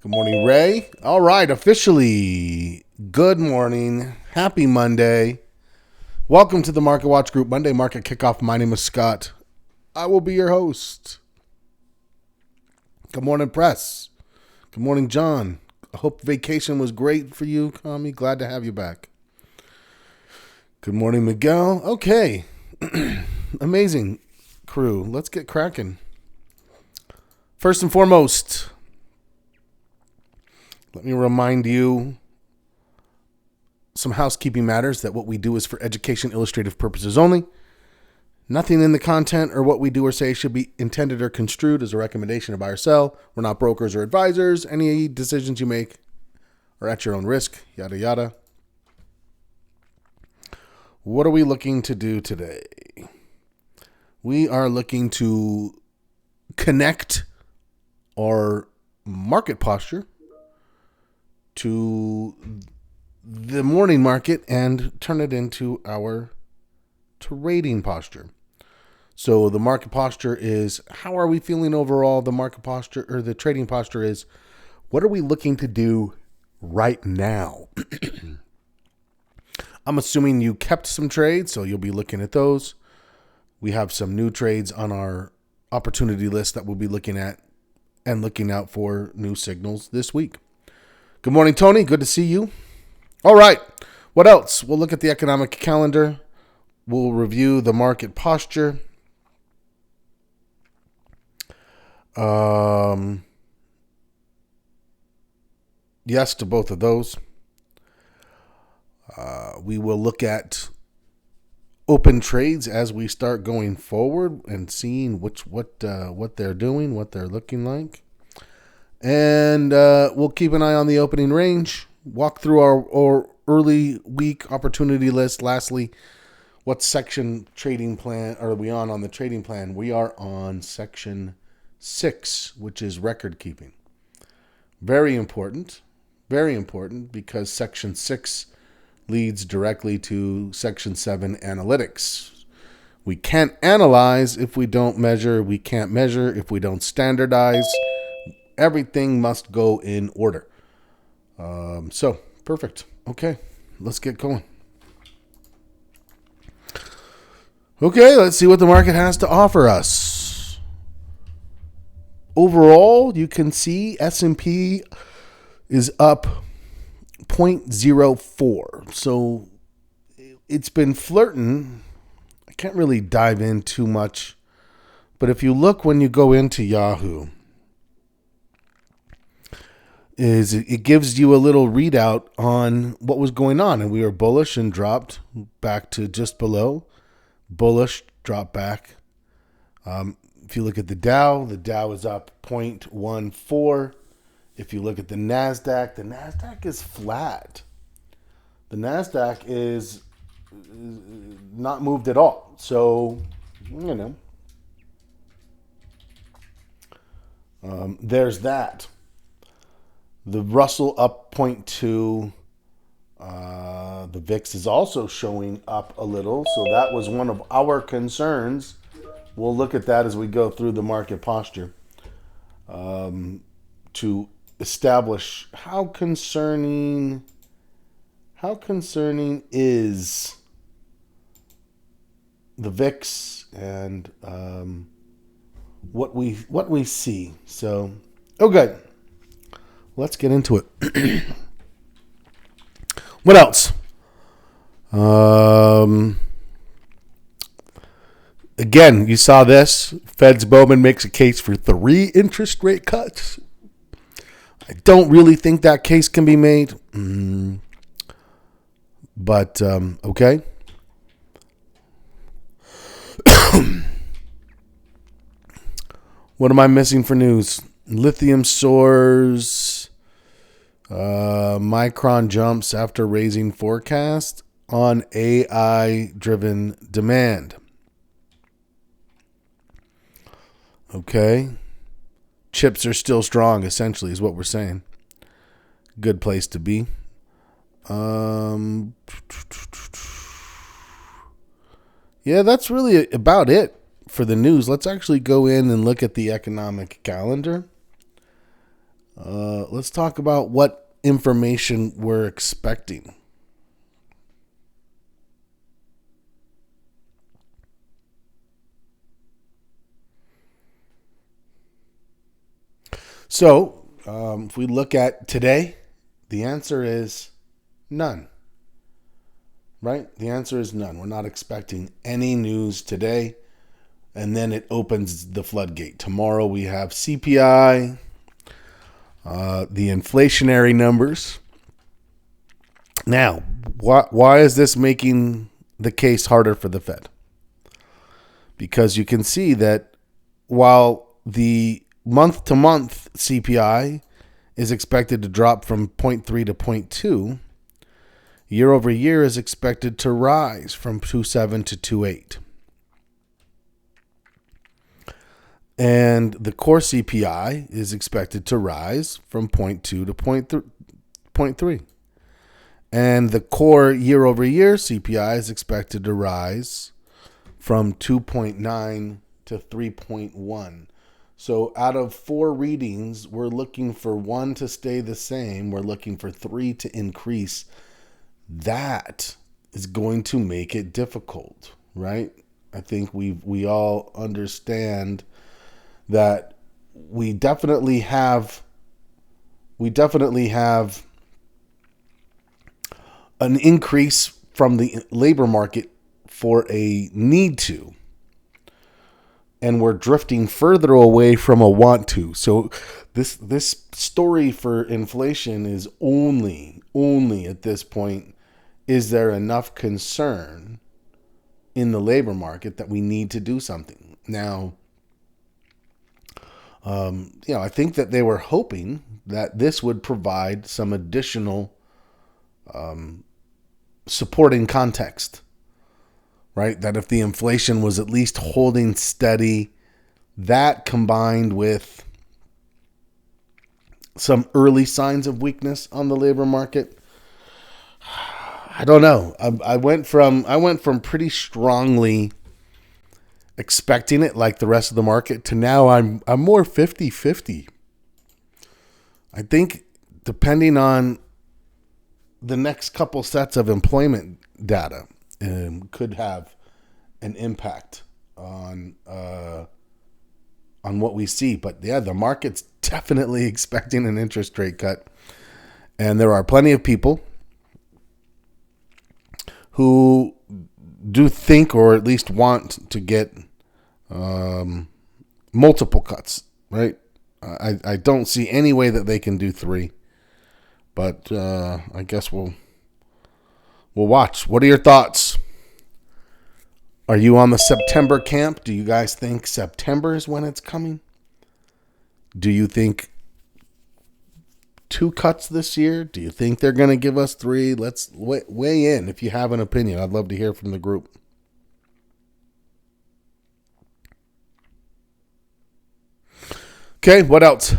Good morning, Ray. All right, officially, good morning. Happy Monday. Welcome to the Market Watch Group Monday Market Kickoff. My name is Scott. I will be your host. Good morning, press. Good morning, John. I hope vacation was great for you, Kami. Glad to have you back. Good morning, Miguel. Okay. Amazing crew. Let's get cracking. First and foremost, let me remind you some housekeeping matters that what we do is for education, illustrative purposes only. Nothing in the content or what we do or say should be intended or construed as a recommendation to buy or sell. We're not brokers or advisors. Any decisions you make are at your own risk, yada, yada. What are we looking to do today? We are looking to connect our market posture to the morning market and turn it into our trading posture. So the market posture is how are we feeling overall? The market posture or the trading posture is what are we looking to do right now? I'm assuming you kept some trades, so you'll be looking at those. We have some new trades on our opportunity list that we'll be looking at and looking out for new signals this week. Good morning, Tony. Good to see you. All right. What else? We'll look at the economic calendar. We'll review the market posture. Yes to both of those. We will look at open trades as we start going forward and seeing what they're doing, what they're looking like. And we'll keep an eye on the opening range, walk through our early week opportunity list. Lastly, what section trading plan are we on the trading plan? We are on section 6, which is record keeping. Very important because section 6 leads directly to section 7 analytics. We can't analyze if we don't measure. We can't measure if we don't standardize. Everything must go in order. So, perfect. Okay, let's get going. Okay, let's see what the market has to offer us. Overall, you can see S&P is up 0.04. So, it's been flirting. I can't really dive in too much. But if you look when you go into Yahoo, it gives you a little readout on what was going on. And we were bullish and dropped back to just below. Bullish, drop back. If you look at the Dow is up 0.14. If you look at the NASDAQ is flat. The NASDAQ is not moved at all. So, there's that. The Russell up 0.2. The VIX is also showing up a little. So that was one of our concerns. We'll look at that as we go through the market posture to establish how concerning is the VIX and what we see. So, good. Let's get into it. What else? Again, you saw this. Fed's Bowman makes a case for 3 interest rate cuts. I don't really think that case can be made. But, okay. What am I missing for news? Lithium soars. Micron jumps after raising forecast on AI-driven demand. Okay. Chips are still strong, essentially, is what we're saying. Good place to be. Yeah, that's really about it for the news. Let's actually go in and look at the economic calendar. let's talk about what information we're expecting. So, if we look at today, the answer is none. Right? The answer is none. We're not expecting any news today. And then it opens the floodgate. Tomorrow we have CPI, the inflationary numbers. Now, why is this making the case harder for the Fed? Because you can see that while the month-to-month CPI is expected to drop from 0.3 to 0.2, year over year is expected to rise from 2.7 to 2.8. And the core CPI is expected to rise from 0.2 to 0.3. And the core year over year CPI is expected to rise from 2.9 to 3.1. So out of 4 readings, we're looking for 1 to stay the same. We're looking for 3 to increase. That is going to make it difficult, right? I think we all understand that we definitely have an increase from the labor market for a need to, and we're drifting further away from a want to. So this story for inflation is only at this point, is there enough concern in the labor market that we need to do something now? I think that they were hoping that this would provide some additional supporting context, right? That if the inflation was at least holding steady, that combined with some early signs of weakness on the labor market, I don't know. I went from pretty strongly expecting it like the rest of the market to now I'm more 50-50. I think depending on the next couple sets of employment data could have an impact on what we see. But yeah, the market's definitely expecting an interest rate cut. And there are plenty of people who do think or at least want to get multiple cuts, right? I don't see any way that they can do 3, but I guess we'll watch. What are your thoughts? Are you on the September camp? Do you guys think September is when it's coming? Do you think 2 cuts this year? Do you think they're going to give us 3? Let's weigh in if you have an opinion. I'd love to hear from the group. Okay, what else?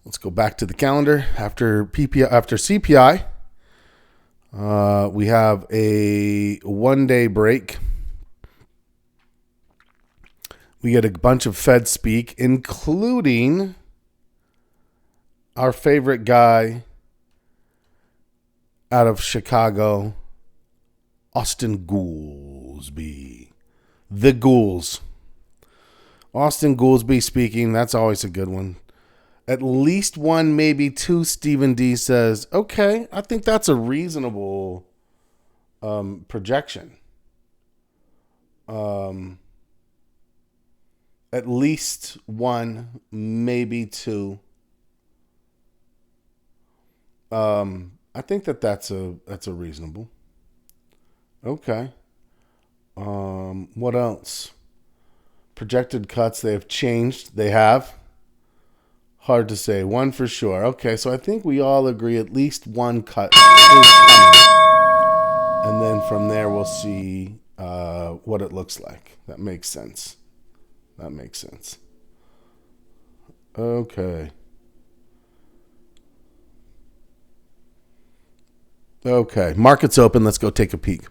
Let's go back to the calendar. After CPI, we have a 1-day break. We get a bunch of Fed speak, including our favorite guy out of Chicago, Austin Goolsbee. The Ghouls. Austin Goolsbee speaking. That's always a good one. At least 1, maybe 2, Stephen D says, okay, I think that's a reasonable projection. At least 1, maybe 2. I think that's a reasonable. Okay. What else? Projected cuts, they have changed. They have. Hard to say. 1 for sure. Okay, so I think we all agree at least 1 cut is coming. And then from there we'll see what it looks like. That makes sense. Okay. Market's open. Let's go take a peek.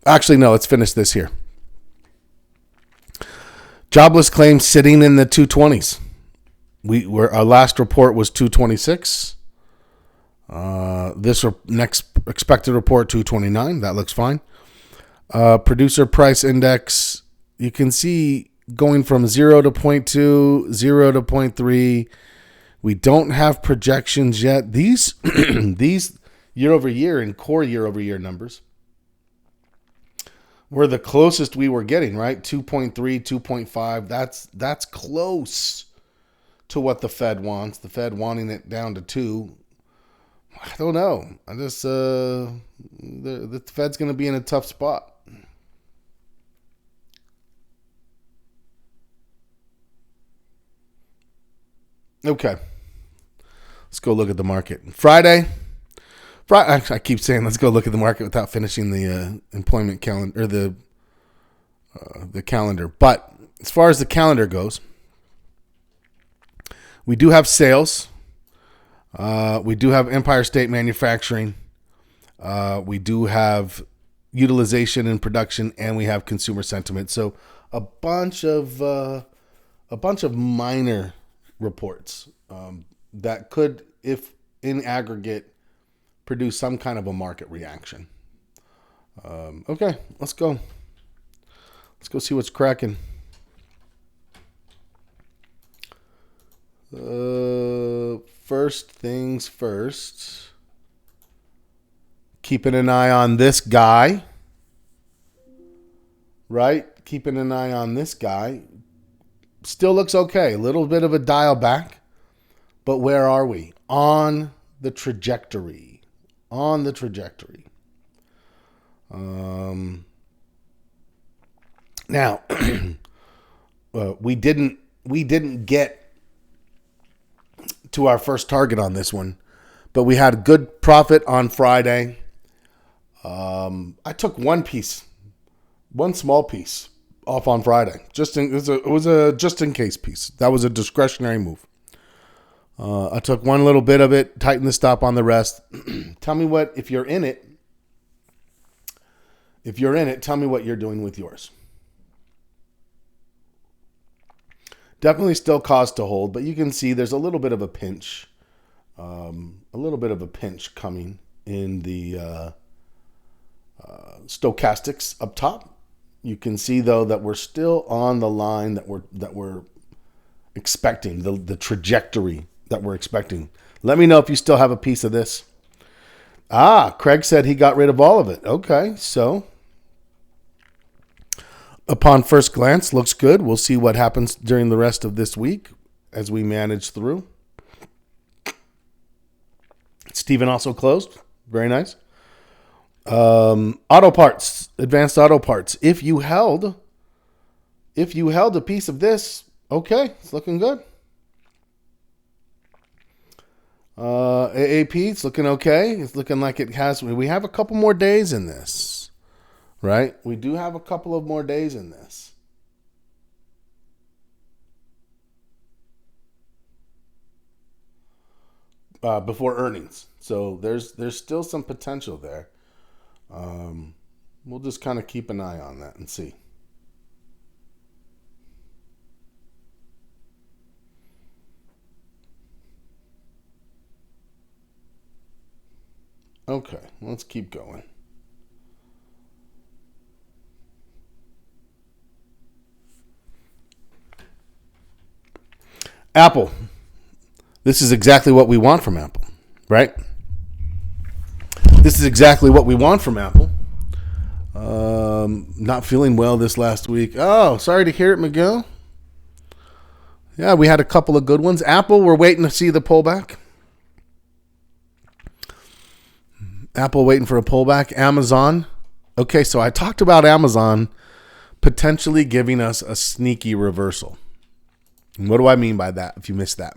Actually, no, let's finish this here. Jobless claims sitting in the 220s. Our last report was 226. This next expected report 229. That looks fine. Producer price index, you can see going from 0 to 0.2, 0 to 0.3. We don't have projections yet. These these year over year and core year over year numbers were the closest we were getting, right? 2.3, 2.5. That's close to what the Fed wants. The Fed wanting it down to 2. I don't know. The Fed's going to be in a tough spot. Okay. Let's go look at the market. Friday. I keep saying let's go look at the market without finishing the employment calendar or the calendar. But as far as the calendar goes, we do have sales. We do have Empire State Manufacturing. We do have utilization and production, and we have consumer sentiment. So a bunch of minor reports that could, if in aggregate, produce some kind of a market reaction. Okay, let's go. Let's go see what's cracking. First things first. Keeping an eye on this guy. Right? Keeping an eye on this guy. Still looks okay. A little bit of a dial back. But where are we? On the trajectory. On the trajectory. Now, we didn't get to our first target on this one, but we had a good profit on Friday. I took one small piece off on Friday. It was a just in case piece. That was a discretionary move. I took one little bit of it, tightened the stop on the rest. Tell me if you're in it, tell me what you're doing with yours. Definitely still cause to hold, but you can see there's a little bit of a pinch. Coming in the stochastics up top. You can see though that we're still on the line that we're expecting, the trajectory that we're expecting. Let me know if you still have a piece of this. Craig said he got rid of all of it. Okay, so upon first glance, looks good. We'll see what happens during the rest of this week as we manage through. Steven also closed. Very nice. Auto parts, advanced auto parts. If you held a piece of this, okay, it's looking good. AAP, it's looking okay. It's looking like it has. We have a couple more days in this, right? We do have a couple of more days in this. Before earnings. So there's still some potential there. We'll just kind of keep an eye on that and see. Okay, let's keep going. Apple. This is exactly what we want from Apple, right? This is exactly what we want from Apple. Not feeling well this last week. Oh, sorry to hear it, Miguel. Yeah, we had a couple of good ones. Apple, we're waiting to see the pullback. Apple waiting for a pullback. Amazon. Okay, so I talked about Amazon potentially giving us a sneaky reversal. And what do I mean by that, if you missed that?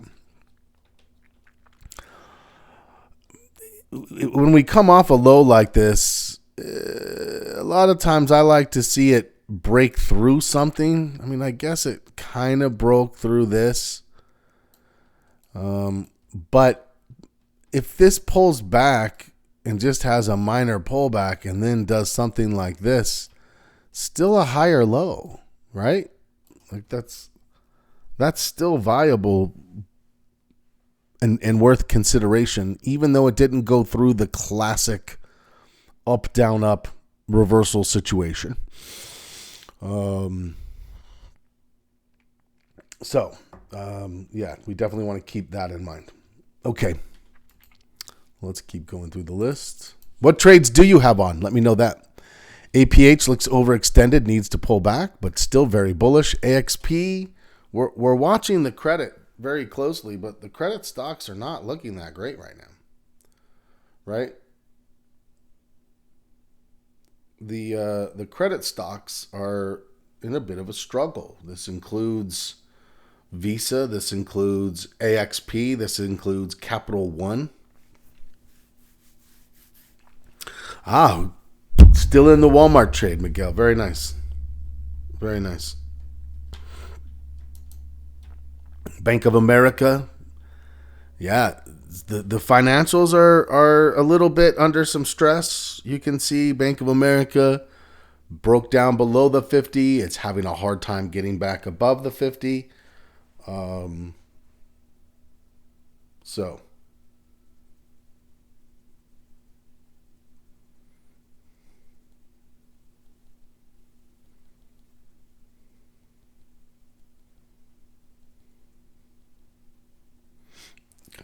When we come off a low like this, a lot of times I like to see it break through something. I mean, I guess it kind of broke through this. But if this pulls back and just has a minor pullback and then does something like this, still a higher low, right? Like that's still viable and worth consideration, even though it didn't go through the classic up, down, up reversal situation. Yeah, we definitely want to keep that in mind. Okay. Let's keep going through the list. What trades do you have on? Let me know that. APH looks overextended, needs to pull back, but still very bullish. AXP, we're watching the credit very closely, but the credit stocks are not looking that great right now. Right? The credit stocks are in a bit of a struggle. This includes Visa, this includes AXP, this includes Capital One. Still in the Walmart trade, Miguel. Very nice. Very nice. Bank of America. Yeah, the financials are a little bit under some stress. You can see Bank of America broke down below the 50. It's having a hard time getting back above the 50. So.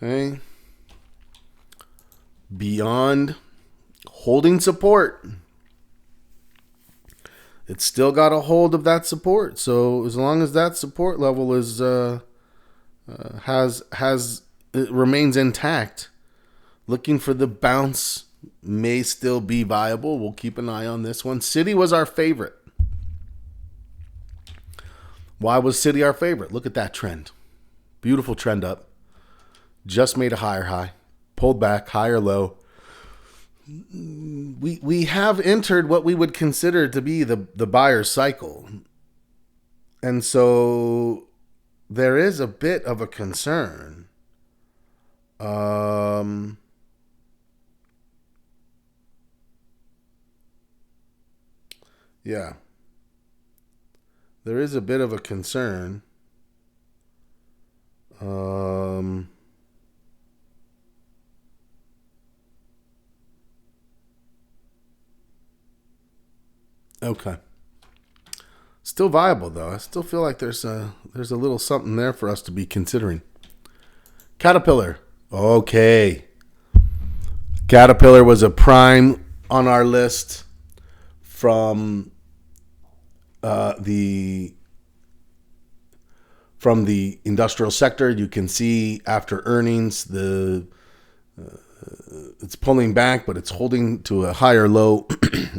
Okay. Beyond holding support. It's still got a hold of that support. So as long as that support level is it remains intact, looking for the bounce may still be viable. We'll keep an eye on this one. Citi was our favorite. Why was Citi our favorite? Look at that trend. Beautiful trend up. Just made a higher high, pulled back, higher low. We have entered what we would consider to be the buyer's cycle. And so there is a bit of a concern. Yeah. There is a bit of a concern. Okay. Still viable though. I still feel like there's a little something there for us to be considering. Caterpillar. Okay. Caterpillar was a prime on our list from the industrial sector. You can see after earnings it's pulling back, but it's holding to a higher low.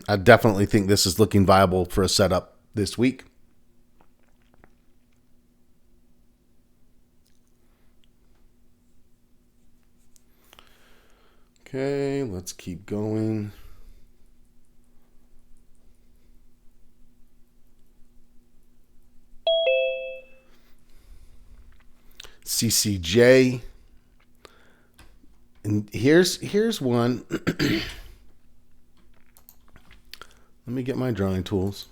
I definitely think this is looking viable for a setup this week. Okay, let's keep going. CCJ. And here's one. Let me get my drawing tools.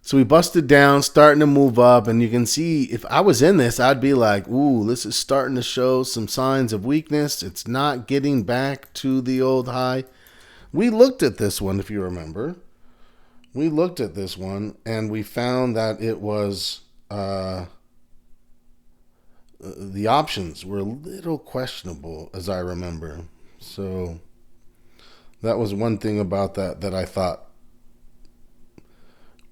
So we busted down, starting to move up, and you can see if I was in this, I'd be like, ooh, this is starting to show some signs of weakness. It's not getting back to the old high. We looked at this one, if you remember. We looked at this one, and we found that it was... the options were a little questionable, as I remember. So that was one thing about that I thought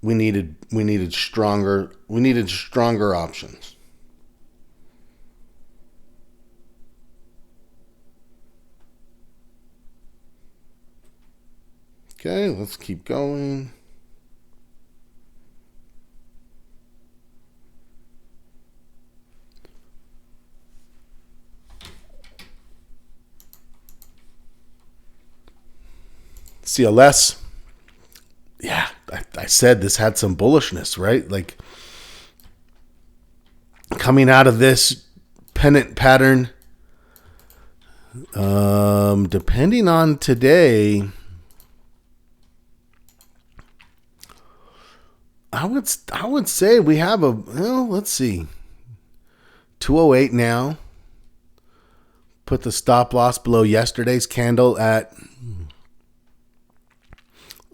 we needed stronger options. Okay, let's keep going. CLS. Yeah, I said this had some bullishness, right? Like coming out of this pennant pattern, depending on today, I would say we have let's see. 208 now. Put the stop loss below yesterday's candle at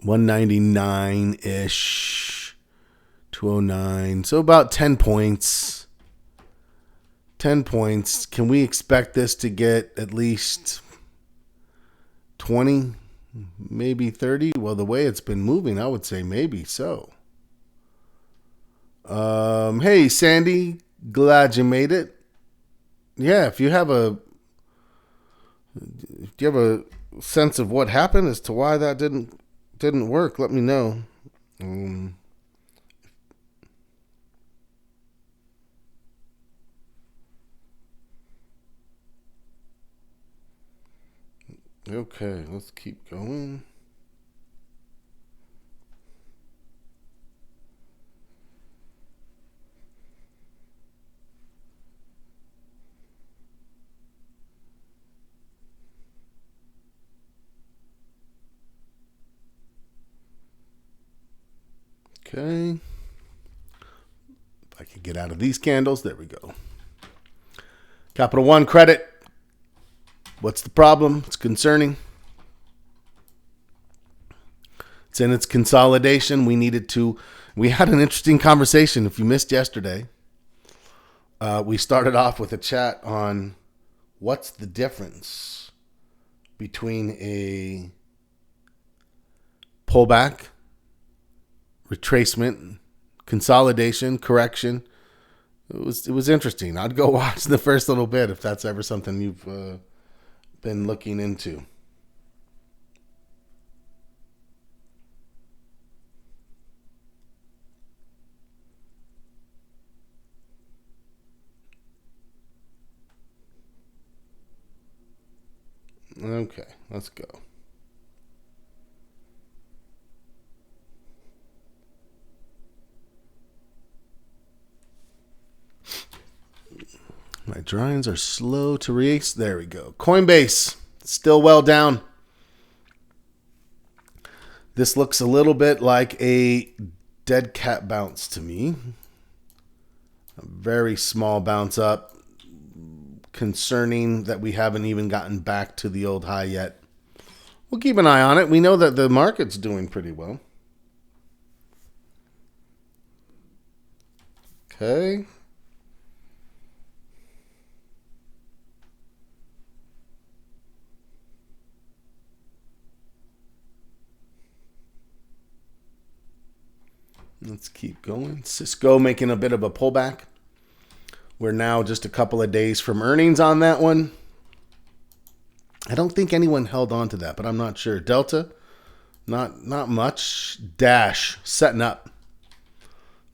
199-ish. 209. So about 10 points. 10 points. Can we expect this to get at least 20? Maybe 30? Well, the way it's been moving, I would say maybe so. Hey, Sandy. Glad you made it. Yeah, if you have a sense of what happened as to why that didn't work, let me know. Okay, let's keep going. Okay. If I can get out of these candles, there we go. Capital One credit. What's the problem? It's concerning. It's in its consolidation. We had an interesting conversation. If you missed yesterday, we started off with a chat on what's the difference between a pullback, retracement, consolidation, correction. It was interesting. I'd go watch the first little bit if that's ever something you've been looking into. Okay, let's go. My drawings are slow to react. There we go. Coinbase, still well down. This looks a little bit like a dead cat bounce to me. A very small bounce up. Concerning that we haven't even gotten back to the old high yet. We'll keep an eye on it. We know that the market's doing pretty well. Okay. Let's keep going. Cisco making a bit of a pullback. We're now just a couple of days from earnings on that one. I don't think anyone held on to that, but I'm not sure. Delta, not much. Dash, setting up.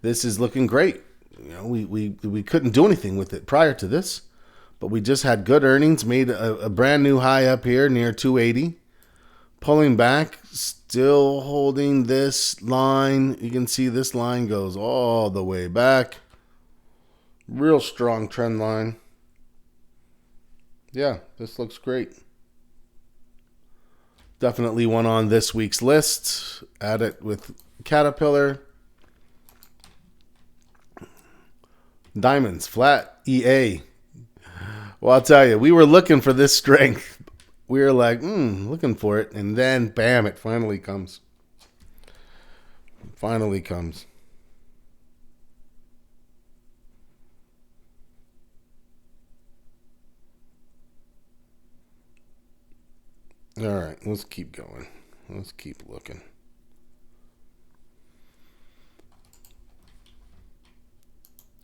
This is looking great. You know, we couldn't do anything with it prior to this, but we just had good earnings, made a brand new high up here near 280. Pulling back, still holding this line. You can see this line goes all the way back. Real strong trend line. Yeah, this looks great. Definitely one on this week's list. Add it with Caterpillar. Diamonds, flat, EA. Well, I'll tell you, we were looking for this strength. We were like, looking for it. And then, bam, it finally comes. Finally comes. All right, let's keep going. Let's keep looking.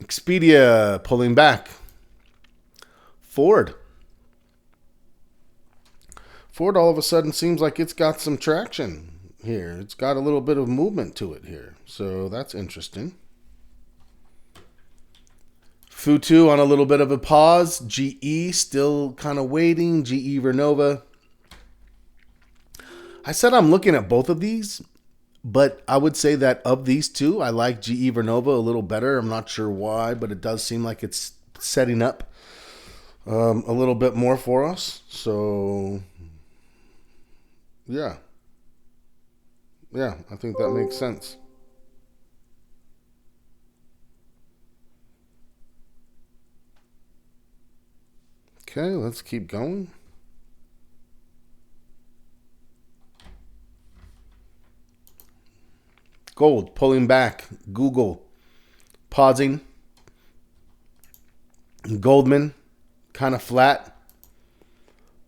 Expedia pulling back. Ford all of a sudden seems like it's got some traction here. It's got a little bit of movement to it here. So that's interesting. Futu on a little bit of a pause. GE still kind of waiting. GE Vernova. I said I'm looking at both of these, but I would say that of these two, I like GE Vernova a little better. I'm not sure why, but it does seem like it's setting up a little bit more for us. So, yeah, I think that makes sense. Okay, let's keep going. Gold pulling back. Google pausing. Goldman kind of flat.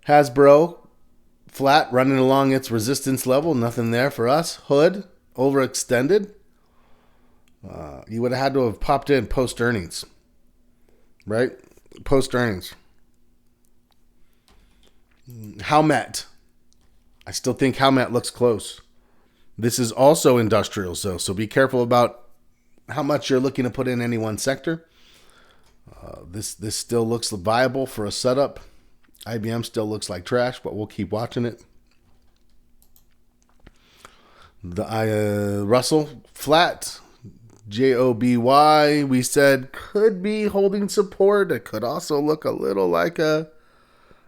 Hasbro flat, running along its resistance level. Nothing there for us. Hood overextended. You would have had to have popped in post earnings, right? Post earnings. Howmet. I still think Howmet looks close. This is also industrial, so be careful about how much you're looking to put in any one sector. This still looks viable for a setup. IBM still looks like trash, but we'll keep watching it. The Russell flat. JOBY, we said, could be holding support. It could also look a little like a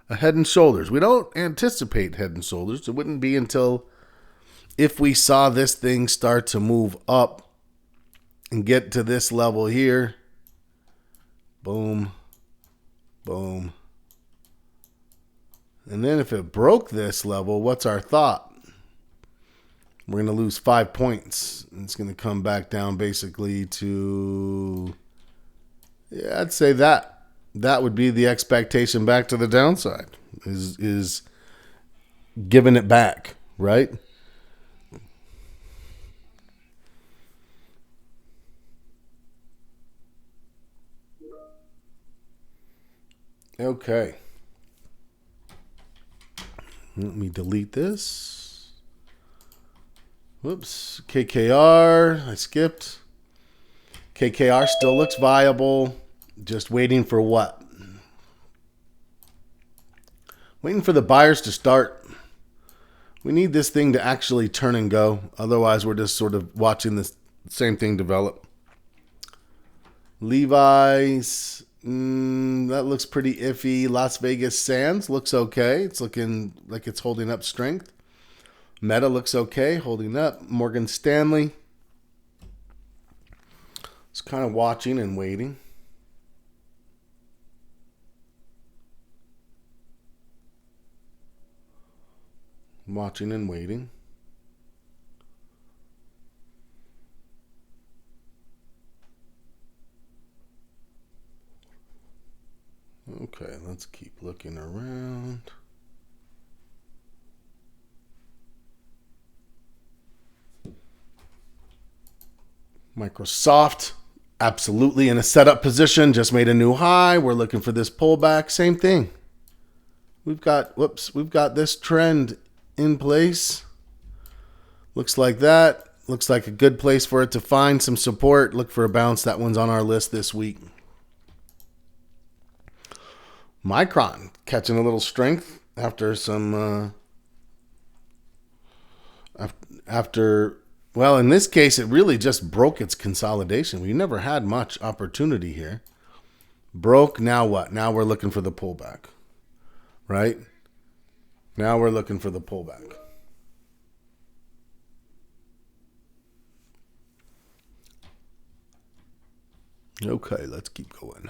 Head and Shoulders. We don't anticipate Head and Shoulders. It wouldn't be until if we saw this thing start to move up and get to this level here. Boom. Boom. And then if it broke this level, what's our thought? We're going to lose 5 points. It's going to come back down basically to, yeah, I'd say that would be the expectation back to the downside is giving it back, right? Okay. Let me delete this. Whoops. KKR. I skipped. KKR still looks viable. Just waiting for what? Waiting for the buyers to start. We need this thing to actually turn and go. Otherwise, we're just sort of watching the same thing develop. Levi's. That looks pretty iffy. Las Vegas Sands looks okay. It's looking like it's holding up strength. Meta looks okay, holding up. Morgan Stanley. It's kind of watching and waiting. Watching and waiting. Okay, let's keep looking around. Microsoft, absolutely in a setup position, just made a new high. We're looking for this pullback. Same thing. We've got this trend in place. Looks like that. Looks like a good place for it to find some support. Look for a bounce. That one's on our list this week. Micron catching a little strength after some well, in this case, it really just broke its consolidation. We never had much opportunity here. Broke, now what? Now we're looking for the pullback, right? Now we're looking for the pullback. Okay, let's keep going.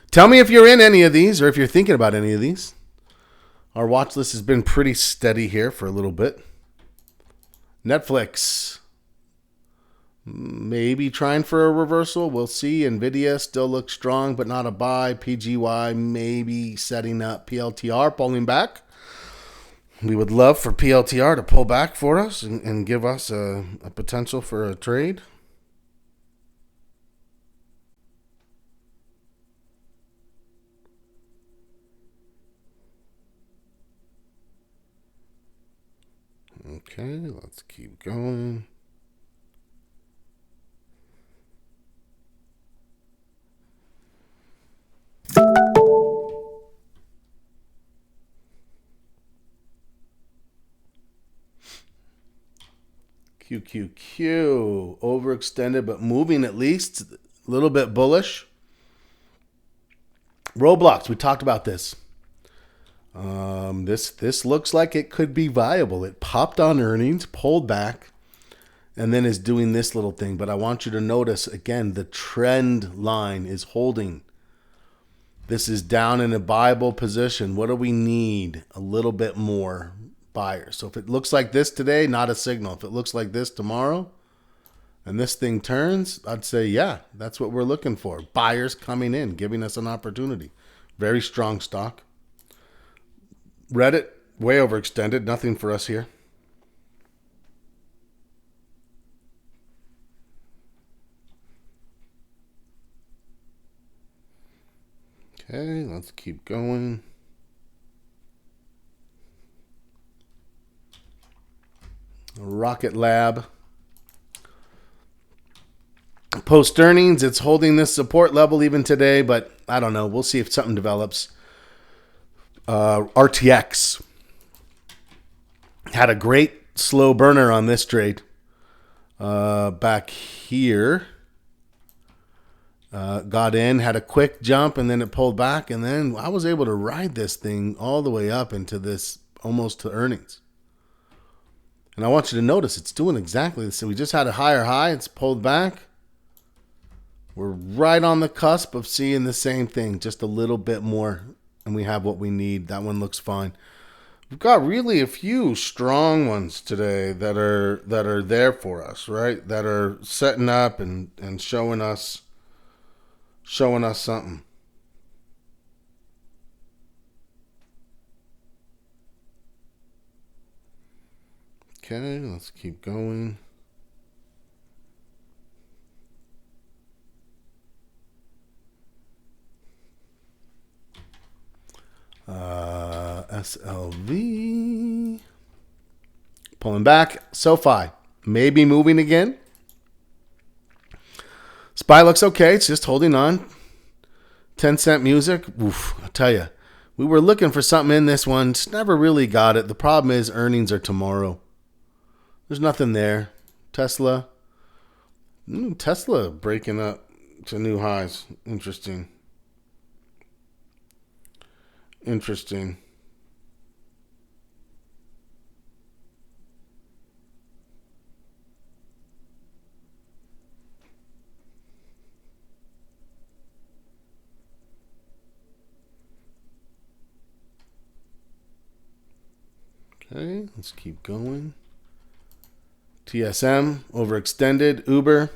Tell me if you're in any of these or if you're thinking about any of these. Our watch list has been pretty steady here for a little bit. Netflix, maybe trying for a reversal. We'll see. Nvidia still looks strong, but not a buy. PGY maybe setting up. PLTR pulling back. We would love for PLTR to pull back for us and give us a potential for a trade. Okay, let's keep going. QQQ, overextended but moving at least. A little bit bullish. Roblox, we talked about this. This looks like it could be viable. It popped on earnings, pulled back, and then is doing this little thing. But I want you to notice, again, the trend line is holding. This is down in a buyable position. What do we need? A little bit more buyers. So if it looks like this today, not a signal. If it looks like this tomorrow and this thing turns, I'd say, yeah, that's what we're looking for. Buyers coming in, giving us an opportunity. Very strong stock. Reddit, way overextended. Nothing for us here. Okay, let's keep going. Rocket Lab. Post earnings, it's holding this support level even today, but I don't know. We'll see if something develops. RTX had a great slow burner on this trade back here. Got in, had a quick jump, and then it pulled back, and then I was able to ride this thing all the way up into this almost to earnings. And I want you to notice it's doing exactly this. So we just had a higher high. It's pulled back. We're right on the cusp of seeing the same thing, just a little bit more, and we have what we need. That one looks fine. We've got really a few strong ones today that are there for us, right? That are setting up and showing us something. Okay, let's keep going. SLV. Pulling back. SoFi. Maybe moving again. SPY looks okay. It's just holding on. 10-cent music. Oof, I tell you. We were looking for something in this one. Just never really got it. The problem is earnings are tomorrow. There's nothing there. Tesla. Tesla breaking up to new highs. Interesting. Okay, let's keep going. TSM, overextended. Uber.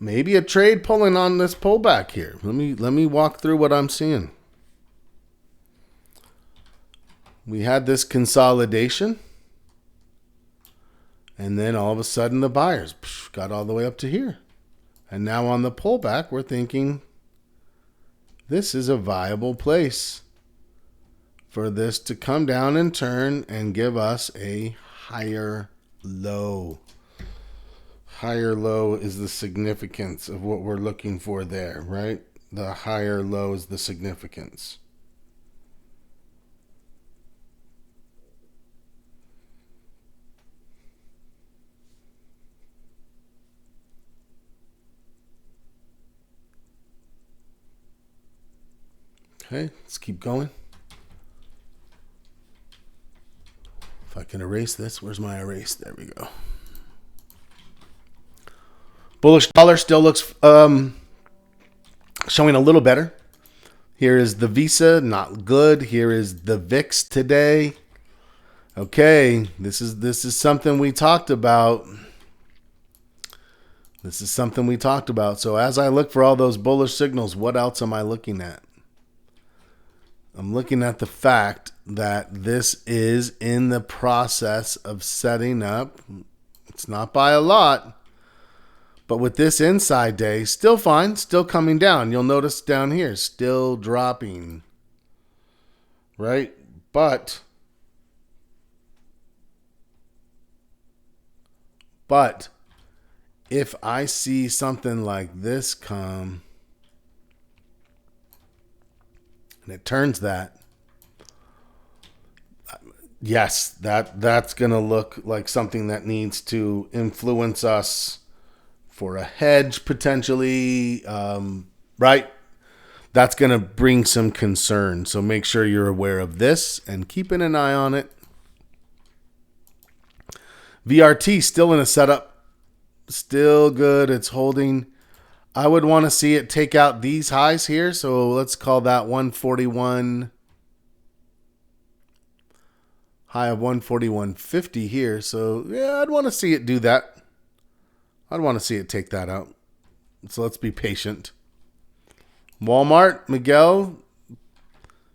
Maybe a trade pulling on this pullback here. Let me walk through what I'm seeing. We had this consolidation. And then all of a sudden the buyers got all the way up to here. And now on the pullback, we're thinking this is a viable place for this to come down and turn and give us a higher low. Higher low is the significance of what we're looking for there, right? The higher low is the significance. Okay, let's keep going. If I can erase this, where's my erase? There we go. Bullish dollar still looks showing a little better. Here is the Visa, not good. Here is the VIX today. Okay, this is something we talked about. So as I look for all those bullish signals, what else am I looking at? I'm looking at the fact that this is in the process of setting up. It's not by a lot, but with this inside day, still fine, still coming down. You'll notice down here, still dropping, right? But if I see something like this come, and it turns that, yes, that's going to look like something that needs to influence us for a hedge potentially, right? That's going to bring some concern. So make sure you're aware of this and keeping an eye on it. VRT still in a setup, still good. It's holding. I would want to see it take out these highs here. So let's call that 141, high of 141.50 here. So yeah, I'd want to see it do that. I'd want to see it take that out. So let's be patient. Walmart, Miguel,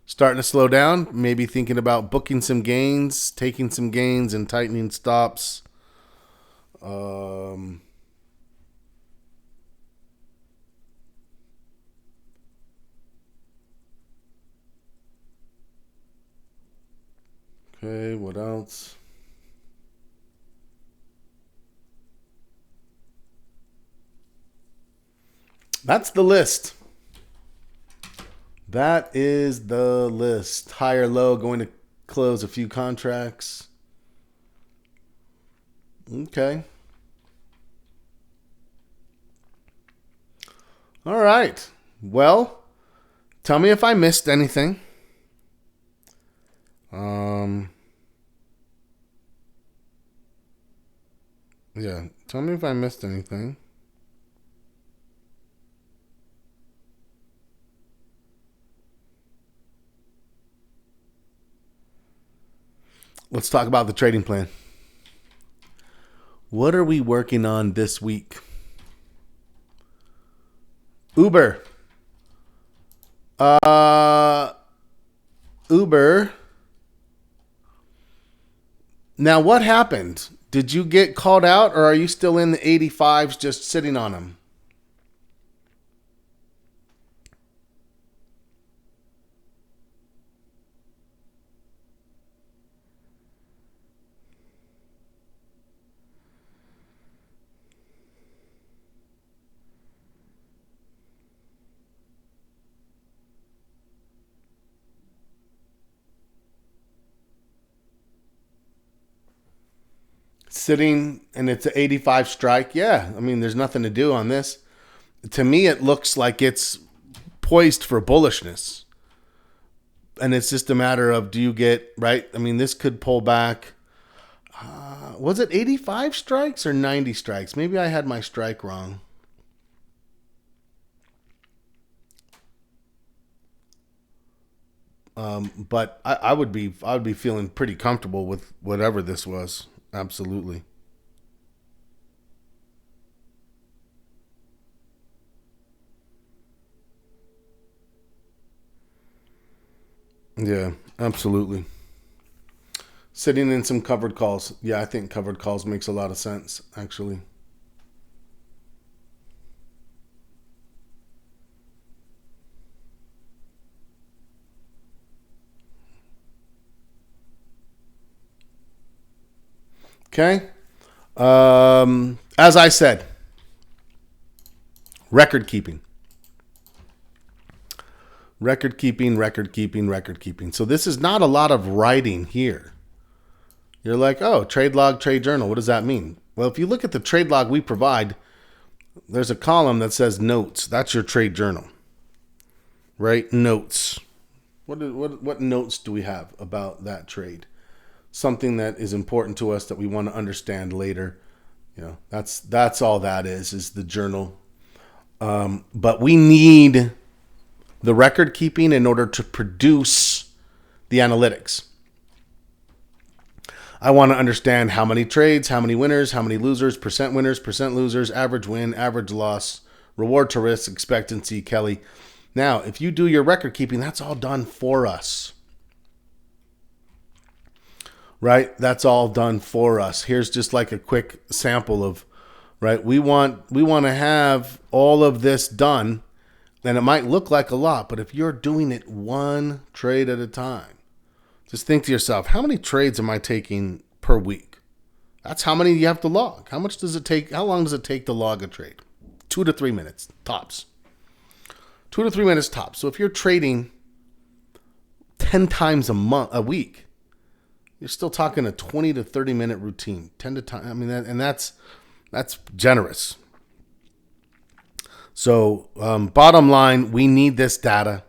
starting to slow down. Maybe thinking about booking some gains, taking some gains, and tightening stops. Okay, what else? That's the list. That is the list. Higher low, going to close a few contracts. Okay. All right. Well, tell me if I missed anything. Yeah, tell me if I missed anything. Let's talk about the trading plan. What are we working on this week? Uber. Uber. Now, what happened? Did you get called out, or are you still in the 85s just sitting on them? Sitting, and it's an 85 strike. Yeah, I mean, there's nothing to do on this. To me, it looks like it's poised for bullishness. And it's just a matter of, do you get, right? I mean, this could pull back. Was it 85 strikes or 90 strikes? Maybe I had my strike wrong. But I would be feeling pretty comfortable with whatever this was. Absolutely. Yeah, absolutely. Sitting in some covered calls. Yeah, I think covered calls makes a lot of sense, actually. Okay. As I said, record keeping. Record keeping, record keeping, record keeping. So this is not a lot of writing here. You're like, oh, trade log, trade journal. What does that mean? Well, if you look at the trade log we provide, there's a column that says notes. That's your trade journal, right? Notes. What notes do we have about that trade? Something that is important to us that we want to understand later. You know, that's all that is the journal. But we need the record keeping in order to produce the analytics. I want to understand how many trades, how many winners, how many losers, percent winners, percent losers, average win, average loss, reward to risk, expectancy, Kelly. Now, if you do your record keeping, that's all done for us. Right? That's all done for us. Here's just like a quick sample of, right? We want to have all of this done, and it might look like a lot, but if you're doing it one trade at a time, just think to yourself, how many trades am I taking per week? That's how many you have to log. How much does it take? How long does it take to log a trade? 2 to 3 minutes, tops. 2 to 3 minutes tops. So if you're trading 10 times a week, you're still talking a 20 to 30 minute routine. 10 to time. I mean, that's generous. So bottom line, we need this data.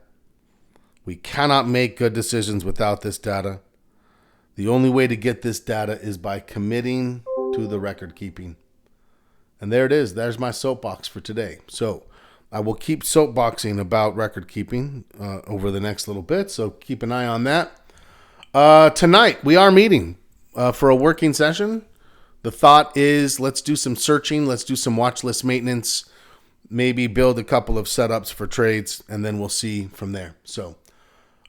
We cannot make good decisions without this data. The only way to get this data is by committing to the record keeping. And there it is. There's my soapbox for today. So I will keep soapboxing about record keeping over the next little bit, so keep an eye on that. Tonight, we are meeting for a working session. The thought is let's do some searching, let's do some watch list maintenance, maybe build a couple of setups for trades, and then we'll see from there. So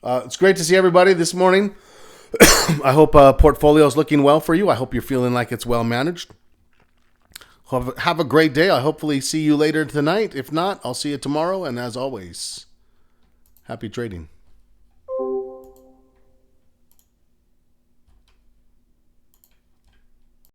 it's great to see everybody this morning. I hope portfolio is looking well for you. I hope you're feeling like it's well managed. Have a great day. I'll hopefully see you later tonight. If not, I'll see you tomorrow. And as always, happy trading.